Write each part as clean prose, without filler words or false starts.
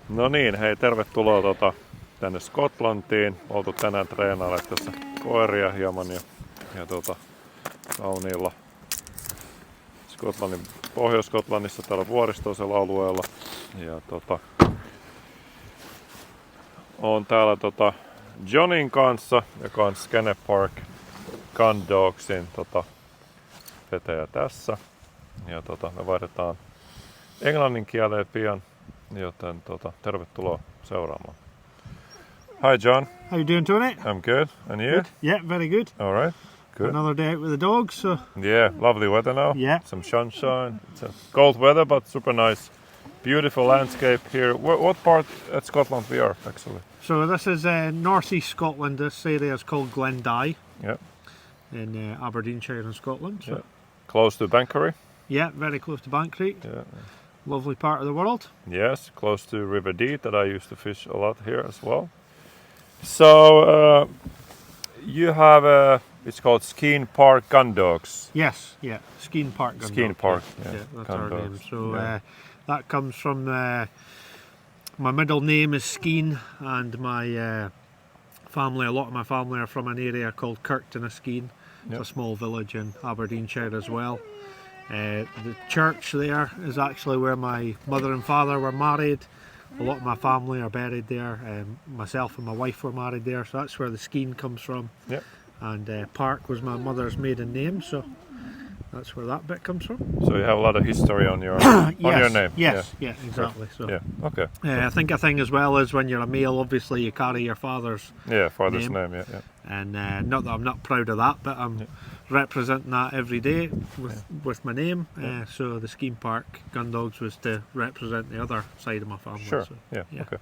No niin, hei, tervetuloa tänne Skotlantiin. Oltu tänään treenailla tässä koiria hieman ja kauniilla Pohjois-Skotlannissa täällä vuoristoisella alueella. Ja on täällä Johnin kanssa, joka on Skeneparkgundogsin vetäjä tässä. Ja me vaihdetaan englannin kieleen pian, joten tervetuloa seuraamaan. Hi John. How you doing, Tony? I'm good. And you? Good. Yeah, very good. All right. Good. Another day out with the dogs. So Yeah, lovely weather now. Yeah. Some sunshine. It's a cold weather, but super nice. Beautiful landscape here. What part at Scotland we are actually? So this is northeast Scotland. This area is called Glendy Yeah. in Aberdeenshire in Scotland. So Yeah. Close to Banchory. yeah, very close to Banchory. Yeah. Lovely part of the world. Yes, close to River Dee that I used to fish a lot here as well. So you have it's called Skeneparkgundogs. Yes, yeah, Skeneparkgundogs. Skenepark, Yeah, yeah, that's our name. Gundogs, So yeah. that comes from my middle name is Skene, and my family. A lot of my family are from an area called Kirkton-on-Skene. It's Yep. a small village in Aberdeenshire as well. The church there is actually where my mother and father were married. A lot of my family are buried there. Myself and my wife were married there, so that's where the Skene comes from. Yep. And Park was my mother's maiden name, so that's where that bit comes from. So you have a lot of history on your on your name. Yes, yeah, exactly. So Yeah. Okay. I think a thing as well is when you're a male, obviously you carry your father's Yeah, father's Name. name. Yeah. and not that I'm not proud of that, but I'm representing that every day with my name. So the Skeneparkgundogs was to represent the other side of my family. Sure. So, Yeah. yeah. Okay.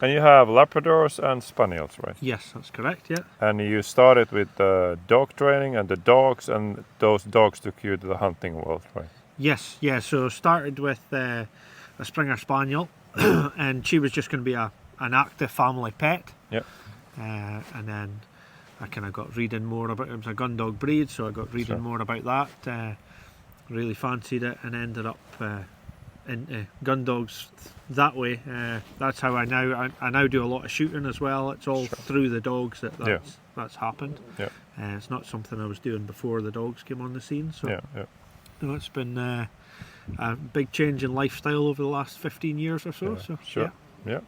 And you have labradors and spaniels, right? Yes, that's correct. Yeah. And you started with dog training and the dogs, and those dogs took you to the hunting world, right? Yes. Yeah. So started with a Springer Spaniel, and she was just going to be an active family pet. Yep. And then I kind of got reading more about it. It was a gundog breed, so I got reading Sure. more about that. Really fancied it, and ended up into gundogs that way. That's how I now do a lot of shooting as well. It's all Sure. through the dogs Yeah. that's happened. Yeah. It's not something I was doing before the dogs came on the scene. So Yeah. no, it's been a big change in lifestyle over the last 15 years or so. Yeah, So sure. yeah. Yeah.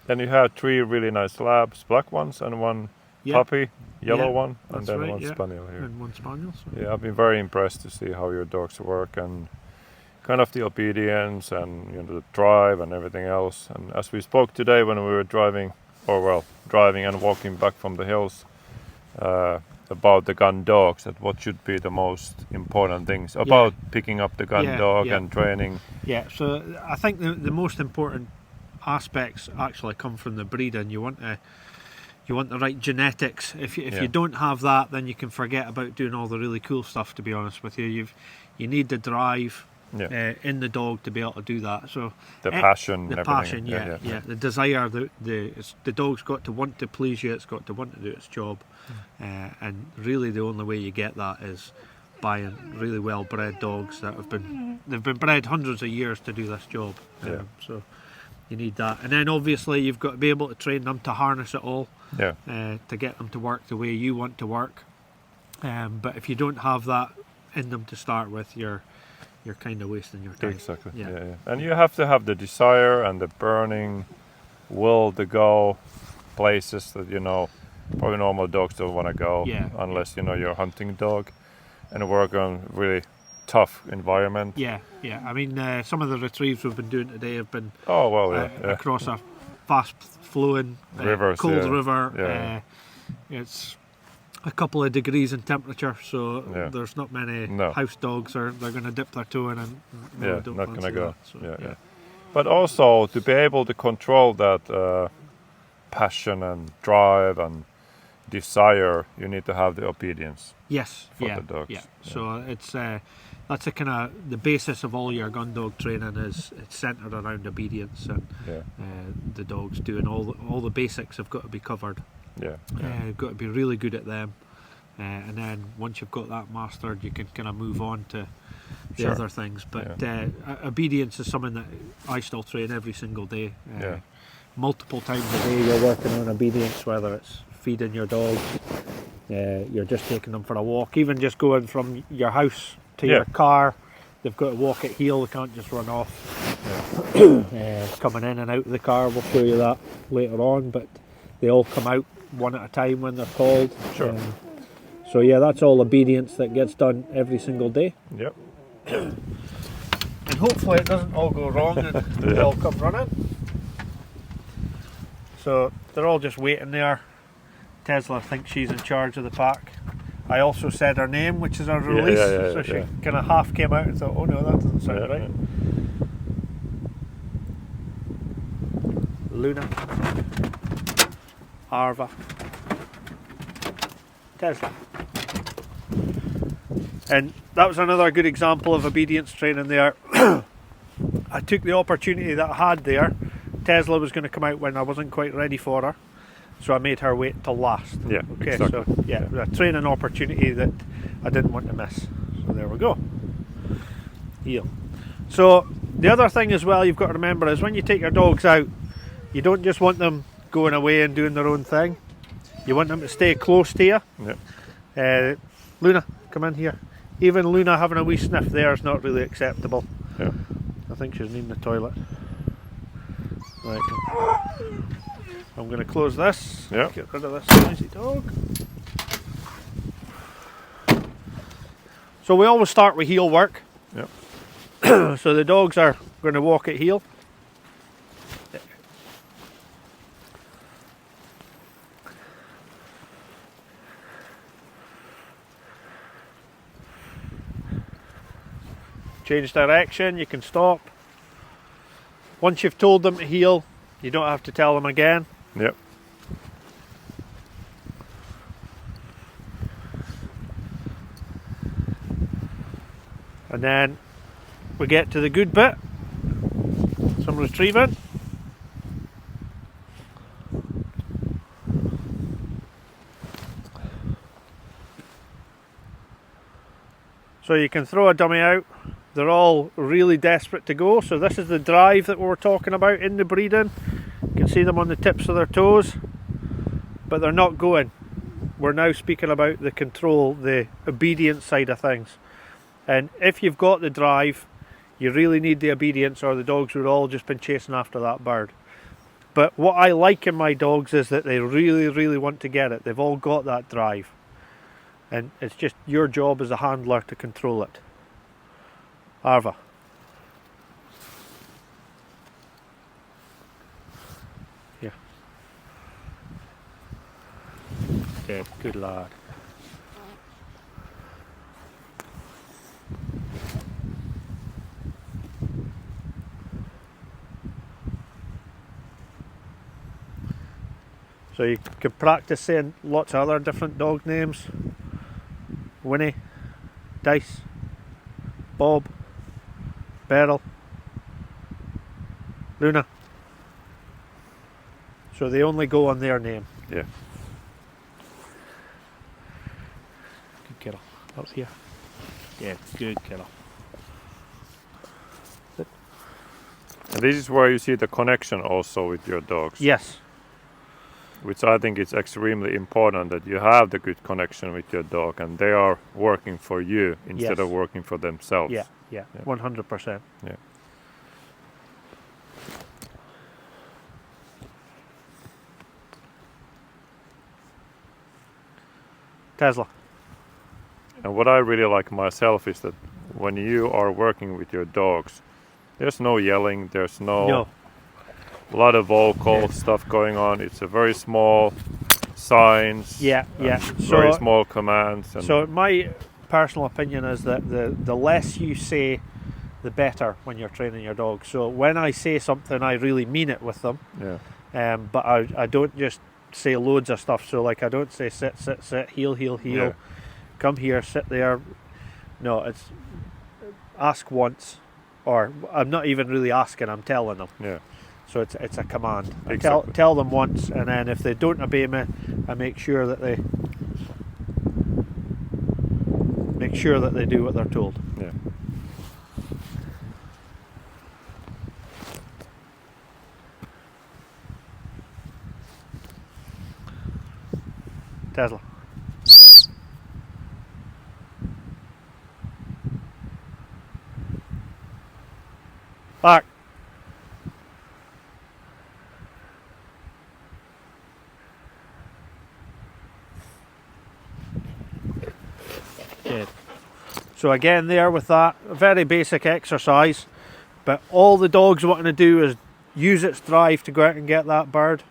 Then you have 3 really nice labs, black ones, and one Yeah. puppy, yellow Yeah, one, and that's then right, one yeah. spaniel here. And one spaniel. So. Yeah, I've been very impressed to see how your dogs work and kind of the obedience and the drive and everything else. And as we spoke today when we were driving and walking back from the hills about the gun dogs, that what should be the most important things about picking up the gun Yeah, dog yeah. and training. Yeah, so I think the most important aspects actually come from the breeding. You want the right genetics. If Yeah. you don't have that, then you can forget about doing all the really cool stuff. To be honest with you, you need the drive in the dog to be able to do that. So The passion, the everything. passion, yeah, the desire, the dog's got to want to please you. It's got to want to do its job, and really the only way you get that is buying really well bred dogs that they've been bred hundreds of years to do this job. Yeah. So you need that, and then obviously you've got to be able to train them to harness it all. Yeah. To get them to work the way you want to work. But if you don't have that in them to start with, you're kind of wasting your time. Exactly. Yeah. Yeah. And you have to have the desire and the burning will to go places that probably normal dogs don't want to go unless you're a hunting dog and work on really tough environment. Yeah. I mean, some of the retrieves we've been doing today have been Yeah. across a fast-flowing Rivers, cold yeah. river. Yeah. It's a couple of degrees in temperature, so Yeah. there's not many No. house dogs they're going to dip their toe in and don't not fancy gonna go. that. So, Yeah. But also to be able to control that passion and drive and desire, you need to have the obedience. Yes, for the dogs. Yeah. Yeah. So it's that's a kind of the basis of all your gun dog training is it's centered around obedience, and Yeah. the dogs doing all the basics have got to be covered. Yeah. Got to be really good at them, and then once you've got that mastered, you can kind of move on to the other things. But obedience is something that I still train every single day. Multiple times a day you're working on obedience, whether it's feeding your dogs, you're just taking them for a walk, even just going from your house to your car. They've got to walk at heel, they can't just run off. Coming in and out of the car, we'll show you that later on, but they all come out one at a time when they're called. Sure. So yeah, that's all obedience that gets done every single day. Yep. And hopefully it doesn't all go wrong and they all come running. So they're all just waiting there. Tesla thinks she's in charge of the pack. I also said her name, which is her release, so she kind of half came out and thought, oh no, that doesn't sound right. Luna, Arva, Tesla. And that was another good example of obedience training there. I took the opportunity that I had there. Tesla was going to come out when I wasn't quite ready for her, so I made her wait till last. Yeah, okay, exactly. So a training opportunity that I didn't want to miss. So there we go. Heel. So the other thing as well you've got to remember is when you take your dogs out, you don't just want them going away and doing their own thing. You want them to stay close to you. Yeah. Luna, come in here. Even Luna having a wee sniff there is not really acceptable. Yeah. I think she's needing the toilet. Right. I'm going to close this. Yeah. Get rid of this noisy dog. So we always start with heel work. Yeah. So the dogs are going to walk at heel. Change direction, you can stop. Once you've told them to heel, you don't have to tell them again. Yep. And then we get to the good bit, some retrieving. So you can throw a dummy out. They're all really desperate to go. So this is the drive that we were talking about in the breeding. You can see them on the tips of their toes, but they're not going. We're now speaking about the control, the obedience side of things. And if you've got the drive, you really need the obedience, or the dogs would all just been chasing after that bird. But what I like in my dogs is that they really, really want to get it. They've all got that drive. And it's just your job as a handler to control it. Arva. Here. Dead, good lad. So you can practice saying lots of other different dog names. Winnie, Dice, Bob, Beryl, Luna. So they only go on their name. Yeah. Good kiddo. Up here. Yeah, good kiddo. And this is where you see the connection also with your dogs. Yes. Which I think is extremely important, that you have the good connection with your dog and they are working for you instead of working for themselves. Yeah, 100%. Yeah. Tesla. And what I really like myself is that when you are working with your dogs, there's no yelling, there's no a lot of vocal stuff going on. It's a very small signs. Very small commands. And so my personal opinion is that the less you say, the better when you're training your dog. So when I say something, I really mean it with them. Yeah. But I don't just say loads of stuff. So like I don't say sit, sit, sit, heel, heel, heel. Yeah. Come here, sit there. No, it's ask once, or I'm not even really asking. I'm telling them. Yeah. So it's a command. Exactly. I tell them once, and then if they don't obey me, I make sure that they do what they're told. Yeah. Tesla. Back. Good. So again there with that, a very basic exercise, but all the dog's wanting to do is use its drive to go out and get that bird,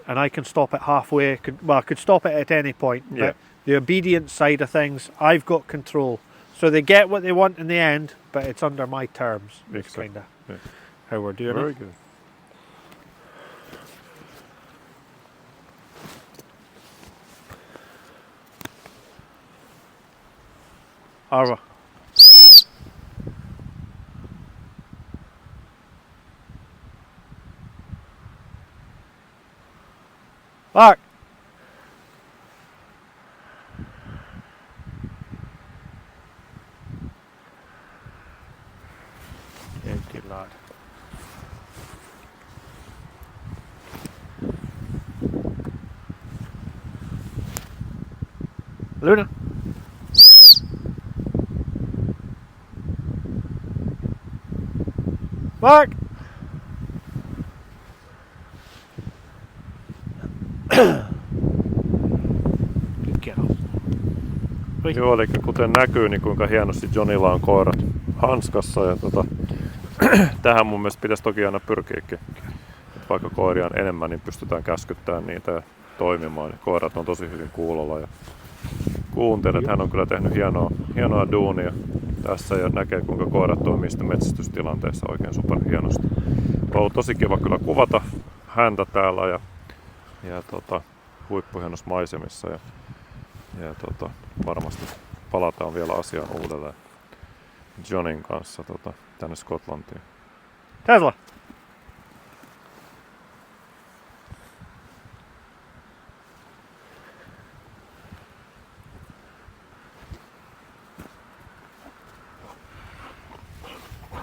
and I can stop it halfway. I could stop it at any point, Yeah. but the obedience side of things, I've got control. So they get what they want in the end, but it's under my terms. That's kind of how we're doing Very it. good. Arva. Back. Yeah, good lad. Luna. Back. Get up. Joo, eli kuten näkyy, niin kuinka hienosti Johnilla on koirat hanskassa. Ja tähän mun mielestä pitäisi toki aina pyrkiäkin. Et vaikka koiria on enemmän, niin pystytään käskyttämään niitä ja toimimaan. Ja koirat on tosi hyvin kuulolla ja kuuntelet. Hän on kyllä tehnyt hienoa duunia tässä ja näkee kuinka koirat toimii sitten metsästystilanteessa oikein super hienosti. On ollut tosi kiva kyllä kuvata häntä täällä ja huippuhienossa maisemissa ja varmasti palataan vielä asiaan uudelleen Johnin kanssa tänne Skotlantiin. Tesla.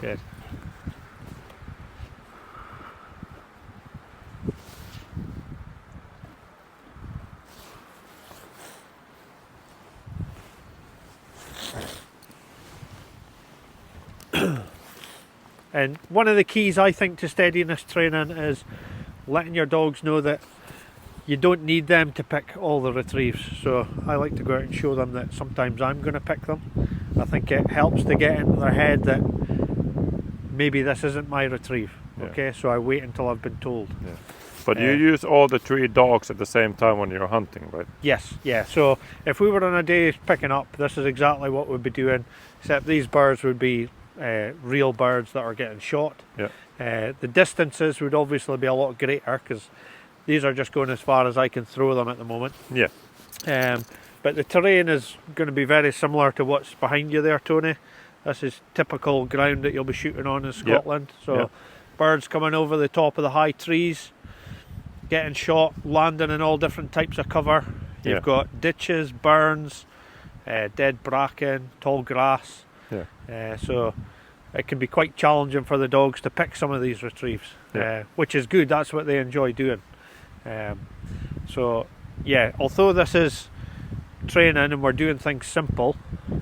Good. And one of the keys, I think, to steadiness training is letting your dogs know that you don't need them to pick all the retrieves. So I like to go out and show them that sometimes I'm going to pick them. I think it helps to get into their head that maybe this isn't my retrieve. Yeah. Okay, so I wait until I've been told. Yeah. But you use all the 3 dogs at the same time when you're hunting, right? Yes, yeah. So if we were on a day picking up, this is exactly what we'd be doing, except these birds would be real birds that are getting shot. Yeah. The distances would obviously be a lot greater because these are just going as far as I can throw them at the moment. Yeah. But the terrain is going to be very similar to what's behind you there, Tony. This is typical ground that you'll be shooting on in Scotland. Yep. So Yep. birds coming over the top of the high trees, getting shot, landing in all different types of cover. You've Yeah. got ditches, burns, dead bracken, tall grass. Yeah. So it can be quite challenging for the dogs to pick some of these retrieves, Yeah. which is good. That's what they enjoy doing. So yeah, although this is training and we're doing things simple,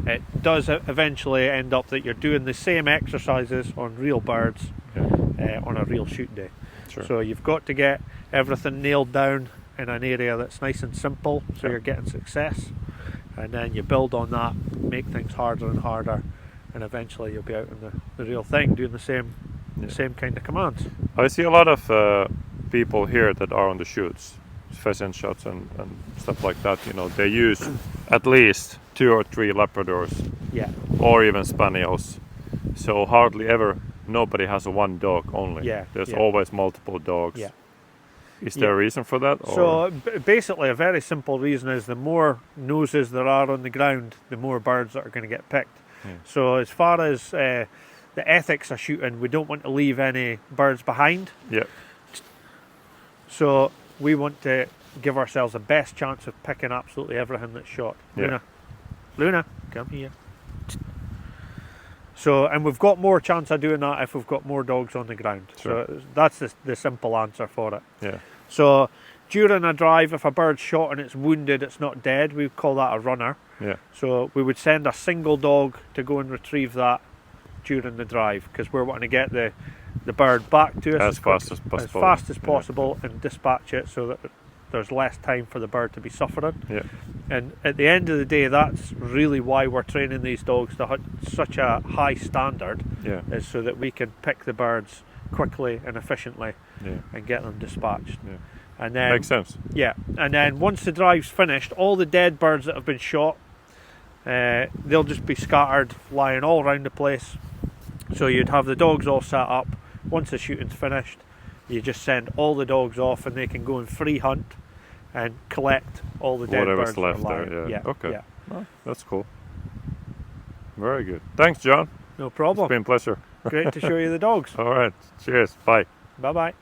it does eventually end up that you're doing the same exercises on real birds on a real shoot day. Sure. So you've got to get everything nailed down in an area that's nice and simple, so Yeah. you're getting success, and then you build on that, make things harder and harder, and eventually you'll be out in the real thing doing the same kind of commands. I see a lot of people here that are on the shoots, pheasant shots and stuff like that. You know, they use at least 2 or 3 labradors, Yeah. or even spaniels. So hardly ever nobody has one dog only. Yeah, There's yeah. always multiple dogs. Yeah. Is there a reason for that? Or? So basically, a very simple reason is the more noses there are on the ground, the more birds that are going to get picked. Yeah. So as far as the ethics of shooting, we don't want to leave any birds behind. Yeah. So we want to give ourselves the best chance of picking absolutely everything that's shot. Yeah. Luna, come here. So, and we've got more chance of doing that if we've got more dogs on the ground. Sure. So that's the simple answer for it. Yeah. So during a drive, if a bird's shot and it's wounded, it's not dead, we call that a runner. Yeah. So we would send a single dog to go and retrieve that during the drive, because we're wanting to get the bird back to us As fast as possible, and dispatch it so that there's less time for the bird to be suffering. Yeah. And at the end of the day, that's really why we're training these dogs to such a high standard, Yeah. is so that we can pick the birds quickly and efficiently and get them dispatched. Yeah. And then, Makes sense. yeah, and then once the drive's finished, all the dead birds that have been shot, they'll just be scattered, lying all around the place. So you'd have the dogs all set up. Once the shooting's finished, you just send all the dogs off, and they can go and free hunt and collect all the dead Whatever's birds that are left lying. there. Yeah. Okay. Yeah. Well, that's cool. Very good. Thanks, John. No It's problem. been a pleasure. Great to show you the dogs. All right. Cheers. Bye. Bye bye.